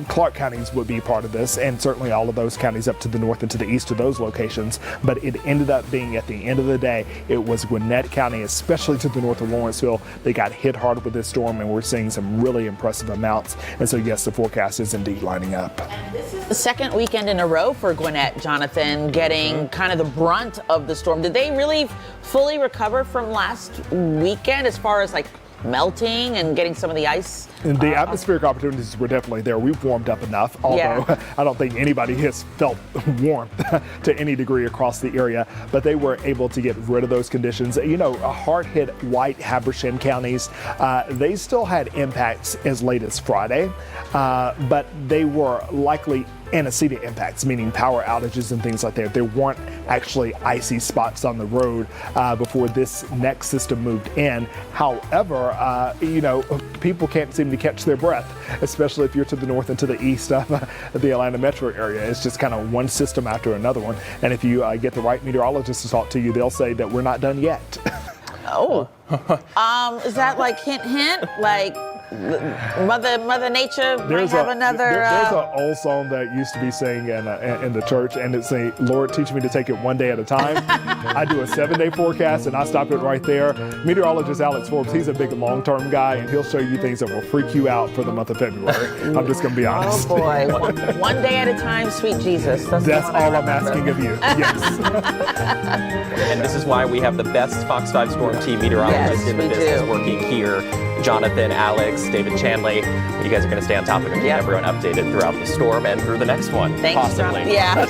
Clark counties would be part of this, and certainly all of those counties up to the north and to the east of those locations. But it ended up being, at the end of the day, it was Gwinnett County, especially to the north of Lawrenceville. They got hit hard with this storm, and we're seeing some really impressive amounts. And so, yes, the forecast is indeed lining up. And this is the second weekend in a row for Gwinnett, Jonathan, getting kind of the brunt of the storm. Did they really fully recover from last weekend as far as like melting and getting some of the ice? And the atmospheric opportunities were definitely there. We've warmed up enough, although I don't think anybody has felt warmth to any degree across the area, but they were able to get rid of those conditions. You know, hard-hit White, Habersham counties, they still had impacts as late as Friday, but they were likely antecedent impacts, meaning power outages and things like that. There weren't actually icy spots on the road before this next system moved in. However, you know, people can't seem to catch their breath, especially if you're to the north and to the east of the Atlanta metro area. It's just kind of one system after another one. And if you get the right meteorologist to talk to you, they'll say that we're not done yet. Oh, is that like hint, like Mother Nature might have another? There's an old song that used to be sang in the church, and it's saying, "Lord, teach me to take it one day at a time." I do a 7-day forecast, and I stop it right there. Meteorologist Alex Forbes, he's a big long-term guy, and he'll show you things that will freak you out for the month of February. I'm just going to be honest. Oh boy, one day at a time, sweet Jesus. That's all I'm asking of you. Yes. And this is why we have the best Fox 5 Storm Team meteorologists in the business working here. Jonathan, Alex, David Chanley. You guys are going to stay on top of it and keep everyone updated throughout the storm and through the next one. Thanks, Jonathan. Yeah.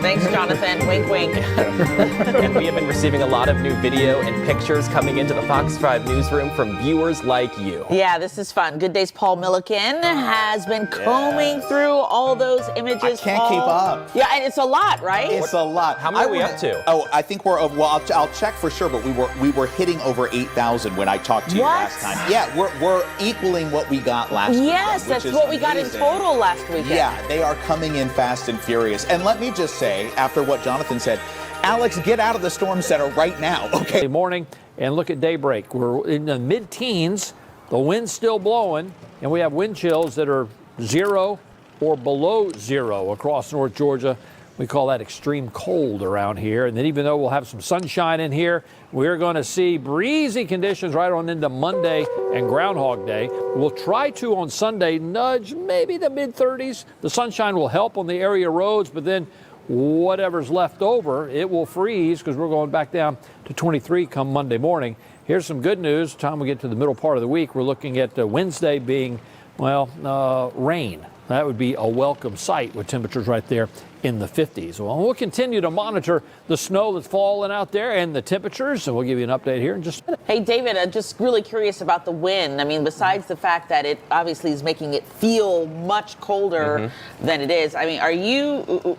Thanks, Jonathan. Wink, wink. And we have been receiving a lot of new video and pictures coming into the Fox 5 newsroom from viewers like you. Yeah, this is fun. Good Day's Paul Milliken has been combing through all those images. I can't keep up. Yeah, and it's a lot, right? It's a lot. How many are we up to? Oh, I think we're well. I'll check for sure, but we were hitting over 8,000 when I talked to you last time. Yeah, we're equaling what we got last week. Yes, that's what we got in total last weekend. Yeah, they are coming in fast and furious. And let me just say, after what Jonathan said, Alex, get out of the storm center right now, okay? Good morning, and look at daybreak. We're in the mid-teens. The wind's still blowing, and we have wind chills that are 0 or below 0 across North Georgia. We call that extreme cold around here. And then even though we'll have some sunshine in here, we're going to see breezy conditions right on into Monday and Groundhog Day. We'll try to, on Sunday, nudge maybe the mid-30s. The sunshine will help on the area roads, but then whatever's left over, it will freeze because we're going back down to 23 come Monday morning. Here's some good news. Time we get to the middle part of the week, we're looking at Wednesday being, well, rain. That would be a welcome sight with temperatures right there in the 50s. Well, we'll continue to monitor the snow that's falling out there and the temperatures, so we'll give you an update here in just a minute. Hey, David, I'm just really curious about the wind. I mean, besides the fact that it obviously is making it feel much colder than it is, I mean,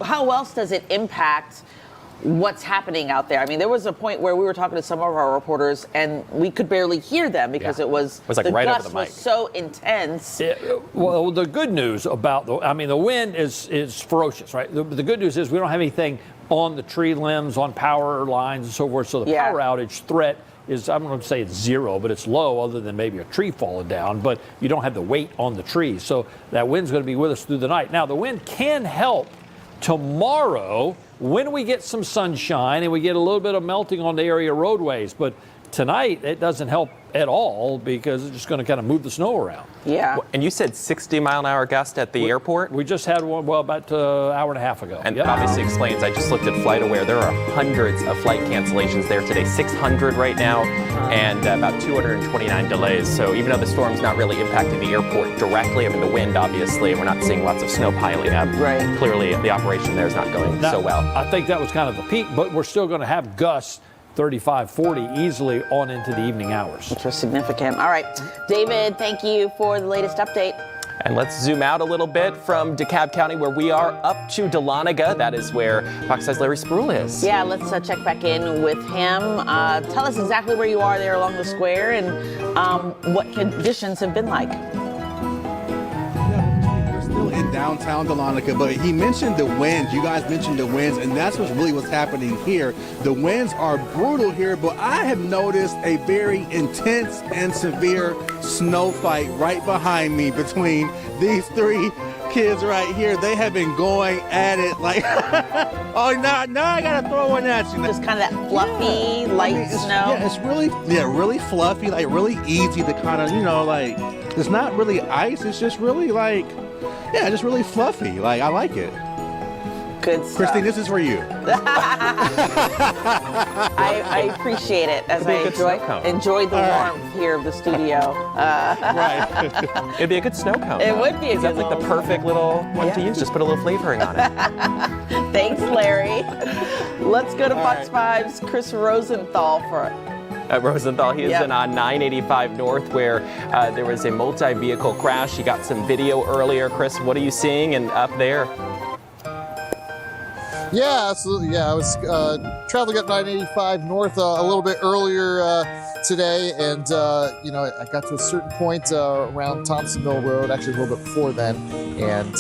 how else does it impact what's happening out there? I mean, there was a point where we were talking to some of our reporters and we could barely hear them because it was like the right gust over the mic. was so intense. Well, the good news about the wind is ferocious, right? The good news is we don't have anything on the tree limbs, on power lines and so forth. So the power outage threat is, I'm going to say it's 0, but it's low other than maybe a tree falling down, but you don't have the weight on the trees. So that wind's going to be with us through the night. Now, the wind can help tomorrow when we get some sunshine and we get a little bit of melting on the area roadways. But tonight, it doesn't help at all because it's just going to kind of move the snow around. Yeah. And you said 60-mile-an-hour gust at the airport? We just had one, well, about an hour and a half ago. And obviously explains, I just looked at FlightAware, there are hundreds of flight cancellations there today, 600 right now, and about 229 delays. So even though the storm's not really impacting the airport directly, I mean, the wind, obviously, and we're not seeing lots of snow piling up. Right. Clearly, the operation there is not going so well. I think that was kind of the peak, but we're still going to have gusts 35, 40 easily on into the evening hours. Which was significant. All right, David, thank you for the latest update. And let's zoom out a little bit from DeKalb County, where we are, up to Dahlonega. That is where Fox 5's Larry Spruill is. Yeah, let's check back in with him. Tell us exactly where you are there along the square and what conditions have been like. In downtown Dahlonega, but he mentioned the winds. You guys mentioned the winds, and that's what's happening here. The winds are brutal here, but I have noticed a very intense and severe snow fight right behind me between these three kids right here, they have been going at it like, oh, now I gotta throw one at you. Just kind of that fluffy, light snow. Yeah, it's really fluffy, like really easy to kind of, like, it's not really ice, it's just really like, just really fluffy. Like, I like it. Good stuff. Christine, this is for you. I appreciate it as I enjoy the warmth here of the studio. Right. It'd be a good snow cone. It would be a good That's like the perfect little one to use. Just put a little flavoring on it. Thanks, Larry. Let's go to Fox 5's Chris Rosenthal for Rosenthal, he is in on 985 North where there was a multi-vehicle crash. You got some video earlier. Chris, what are you seeing and up there? Yeah, absolutely. Yeah, I was traveling up 985 North a little bit earlier today, and I got to a certain point around Thompson Mill Road, actually a little bit before then, and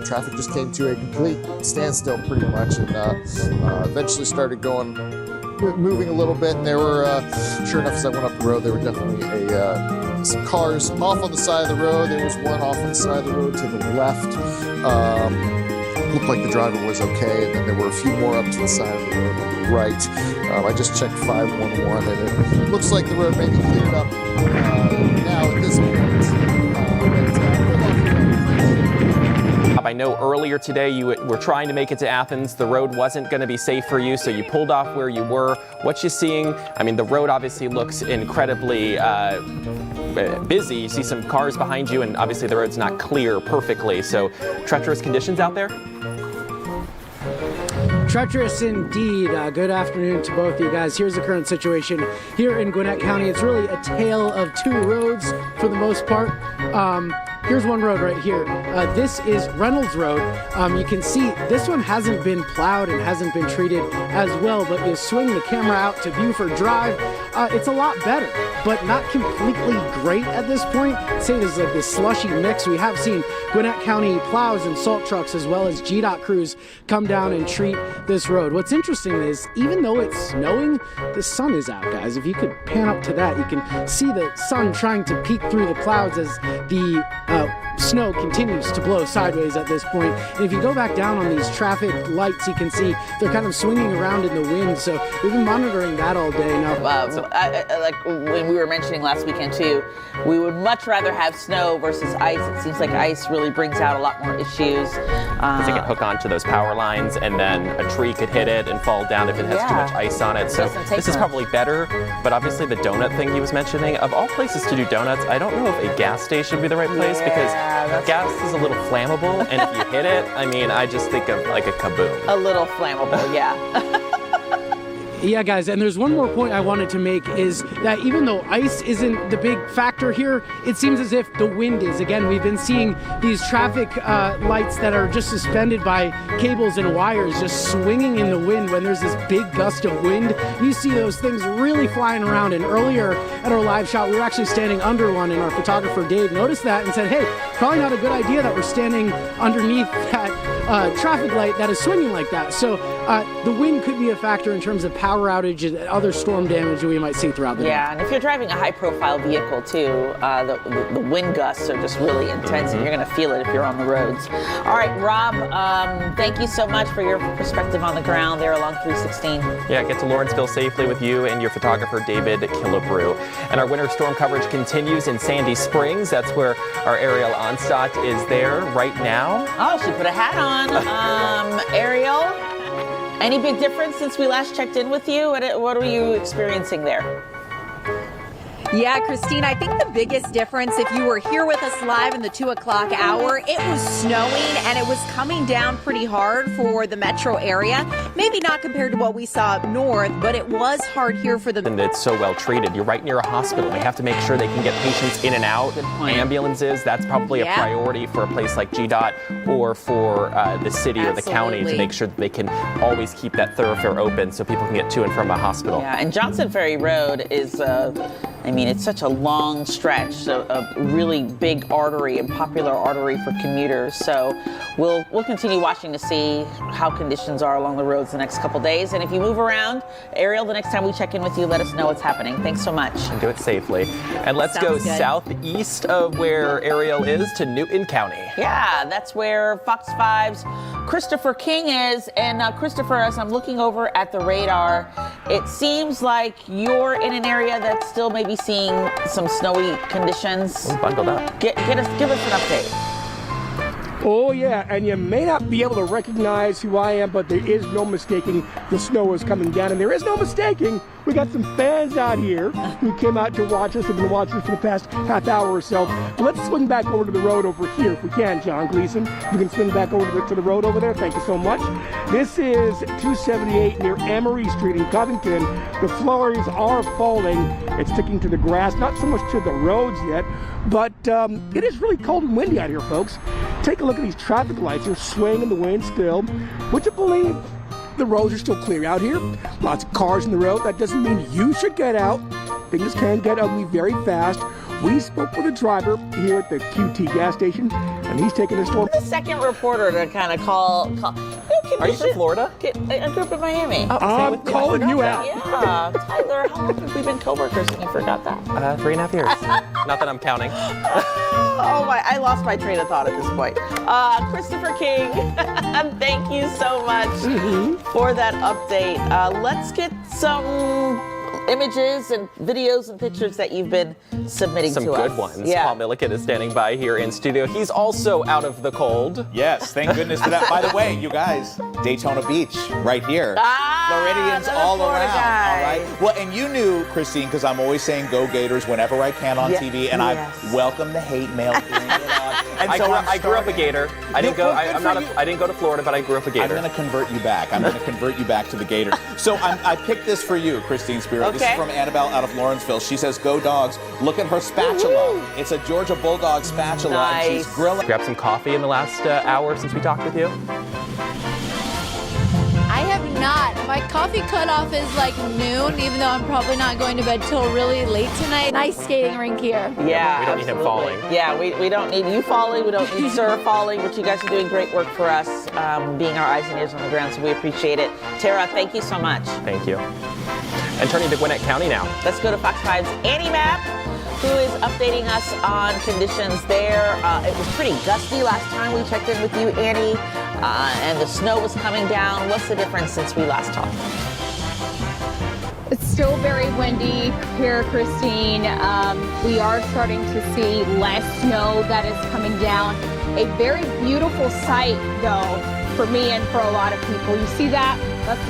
traffic just came to a complete standstill pretty much, and eventually started moving a little bit, and there were, sure enough, as I went up the road, there were definitely some cars off on the side of the road. There was one off on the side of the road to the left. Looked like the driver was okay, and then there were a few more up to the side of the road on the right. I just checked 511, and it looks like the road may be cleared up now at this point. I know earlier today you were trying to make it to Athens. The road wasn't going to be safe for you, so you pulled off where you were. What you seeing? I mean, the road obviously looks incredibly busy. You see some cars behind you, and obviously the road's not clear perfectly. So treacherous conditions out there? Treacherous indeed. Good afternoon to both of you guys. Here's the current situation here in Gwinnett County. It's really a tale of two roads for the most part. Here's one road right here. This is Reynolds Road. You can see this one hasn't been plowed and hasn't been treated as well, but you swing the camera out to Buford Drive, it's a lot better, but not completely great at this point. Say there's like this slushy mix. We have seen Gwinnett County plows and salt trucks as well as GDOT crews come down and treat this road. What's interesting is even though it's snowing, the sun is out, guys. If you could pan up to that, you can see the sun trying to peek through the clouds as the snow continues to blow sideways at this point. And if you go back down on these traffic lights, you can see they're kind of swinging around in the wind. So we've been monitoring that all day now. Like when we were mentioning last weekend too, we would much rather have snow versus ice. It seems like ice really brings out a lot more issues. Because it can hook onto those power lines, and then a tree could hit it and fall down if it has too much ice on it. So this is probably better. But obviously the donut thing he was mentioning, of all places to do donuts, I don't know if a gas station would be the right place because gas is a little flammable, and if you hit it, I mean, I just think of like a kaboom. A little flammable, yeah. Yeah, guys, and there's one more point I wanted to make is that even though ice isn't the big factor here, it seems as if the wind is. Again, we've been seeing these traffic lights that are just suspended by cables and wires just swinging in the wind when there's this big gust of wind. You see those things really flying around, and earlier at our live shot, we were actually standing under one, and our photographer Dave noticed that and said, hey, probably not a good idea that we're standing underneath that traffic light that is swinging like that. So the wind could be a factor in terms of power outage and other storm damage that we might see throughout the day. Yeah, and if you're driving a high-profile vehicle too, the wind gusts are just really intense, and you're going to feel it if you're on the roads. All right, Rob, thank you so much for your perspective on the ground there along 316. Yeah, get to Lawrenceville safely with you and your photographer, David Killebrew. And our winter storm coverage continues in Sandy Springs. That's where our Ariel Onstadt is there right now. Oh, she put a hat on. Ariel, any big difference since we last checked in with you? What are you experiencing there? Yeah, Christine, I think the biggest difference, if you were here with us live in the 2 o'clock hour, it was snowing and it was coming down pretty hard for the metro area. Maybe not compared to what we saw up north, but it was hard here for the... And it's so well treated. You're right near a hospital. They have to make sure they can get patients in and out. Ambulances, that's probably a priority for a place like GDOT or for the city or the county to make sure that they can always keep that thoroughfare open so people can get to and from a hospital. Yeah, and Johnson Ferry Road is... I mean, it's such a long stretch, a really big artery and popular artery for commuters. So we'll continue watching to see how conditions are along the roads the next couple days. And if you move around, Ariel, the next time we check in with you, let us know what's happening. Thanks so much. And do it safely. And let's go southeast of where Ariel is to Newton County. Yeah, that's where Fox 5's Christopher King is. And Christopher, as I'm looking over at the radar, it seems like you're in an area that's still maybe seeing some snowy conditions. We're bundled up. Give us an update. Oh yeah, and you may not be able to recognize who I am, but there is no mistaking the snow is coming down, and there is no mistaking we got some fans out here who came out to watch us, have been watching us for the past half hour or so. Let's swing back over to the road over here if we can, John Gleason. You can swing back over to the road over there. Thank you so much. This is 278 near Emery Street in Covington. The flurries are falling. It's sticking to the grass, not so much to the roads yet, but it is really cold and windy out here, folks. Take a look at these traffic lights. They're swaying in the wind still. Would you believe the roads are still clear out here? Lots of cars in the road. That doesn't mean you should get out. Things can get ugly very fast. We spoke with a driver here at the QT gas station, and he's taking the storm. The second reporter to kind of call. Are you from Florida? I grew up in Miami. I'm calling you out. Yeah, Tyler, how long have we been coworkers and you forgot that? 3.5 years. Not that I'm counting. Oh my, I lost my train of thought at this point. Christopher King, thank you so much for that update. Let's get some images and videos and pictures that you've been submitting Some to us. good ones. Yeah. Paul Milliken is standing by here in studio. He's also out of the cold. Yes, thank goodness for that. By the way, you guys, Daytona Beach, right here. Floridians another all Florida around. guy. All right. Well, and you knew, Christine, because I'm always saying go Gators whenever I can on TV, and I welcome the hate mail. And I grew up a Gator. I didn't go. Well, good for you. I didn't go to Florida, but I grew up a Gator. I'm going to convert you back. I'm going to convert you back to the Gators. So I picked this for you, Christine Spiro. This is from Annabelle out of Lawrenceville. She says, "Go Dogs! Look at her spatula. It's a Georgia Bulldog spatula. Nice. And she's grilling." Grab some coffee in the last hour since we talked with you. I have not. My coffee cutoff is like noon, even though I'm probably not going to bed till really late tonight. Nice skating rink here. Yeah, We don't need him falling. Yeah, we don't need you falling. We don't need Sir falling, but you guys are doing great work for us, being our eyes and ears on the ground, so we appreciate it. Tara, thank you so much. Thank you. And turning to Gwinnett County now. Let's go to Fox 5's Annie Mapp, who is updating us on conditions there. It was pretty gusty last time we checked in with you, Annie, and the snow was coming down. What's the difference since we last talked? It's still very windy here, Christine. We are starting to see less snow that is coming down. A very beautiful sight, though, for me and for a lot of people. You see that? That's